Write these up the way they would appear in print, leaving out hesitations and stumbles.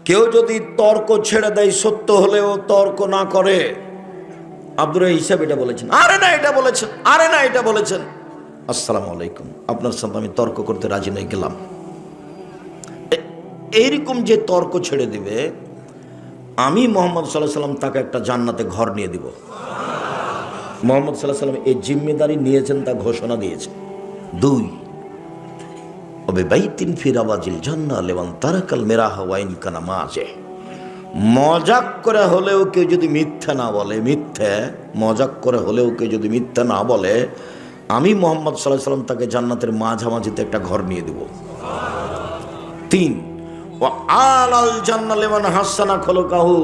কেউ যদি তর্ক ছেড়ে দেয়, সত্য হলেও তর্ক না করে, আব্দুর হিসাব এটা বলেছেন, আরে না এটা বলেছেন, আরে না এটা বলেছেন, আসসালামু আলাইকুম, আপনার সাথে আমি তর্ক করতে রাজি নই, গেলাম। এইরকম যে তর্ক ছেড়ে দিবে, আমি মোহাম্মদ সাল্লাল্লাহু আলাইহি সাল্লাম তাকে একটা জান্নাতে ঘর নিয়ে দিব। মোহাম্মদ সাল্লাল্লাহু আলাইহি সাল্লাম এই জিম্মেদারি নিয়েছেন, তা ঘোষণা দিয়েছে। 2, ওবে বাইতিন ফি রাওয়াজিল জান্নাহ লিমান তারাকাল মিরাহা ওয়া ইন কানা মাযে। মজাক করে হলেও কেউ যদি মিথ্যা না বলে, মজাক করে হলেও কেউ যদি মিথ্যা না বলে, আমি মোহাম্মদ সাল্লাল্লাহু আলাইহি সাল্লাম তাকে জান্নাতের মাঝামাঝিতে একটা ঘর নিয়ে দেব। 3, ওয়া আলাল জান্নাহ লিমান হাসানা খুলুকাহু।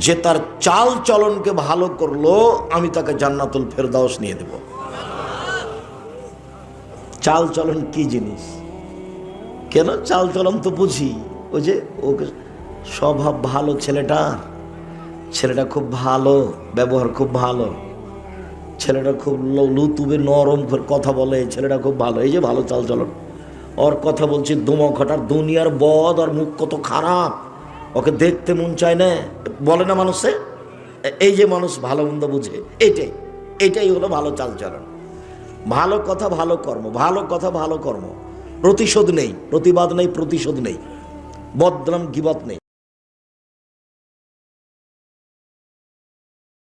যে তার চাল চলনকে ভালো করলো, আমি তাকে জান্নাতুল ফেরদাউস নিয়ে দেব। চাল চলন কি জিনিস? কেন চাল চলন তো বুঝি, ওই যে ওকে স্বভাব ভালো, ছেলেটা খুব ভালো, ব্যবহার খুব ভালো, ছেলেটা খুব লুতুবে নরম কথা বলে, ছেলেটা খুব ভালো, এই যে ভালো চাল চলন। ওর কথা বলছি দুমখটার দুনিয়ার বদ, আর মুখ কত খারাপ, ওকে দেখতে মন চায় না, বলে না মানুষে। এই যে মানুষ ভালো মন্দ বুঝে, এটাই হলো ভালো চাল চলন। ভালো কথা ভালো কর্ম, ভালো কথা ভালো কর্ম, প্রতিশোধ নেই, প্রতিবাদ নেই, প্রতিশোধ নেই, বদনাম গীবত নেই।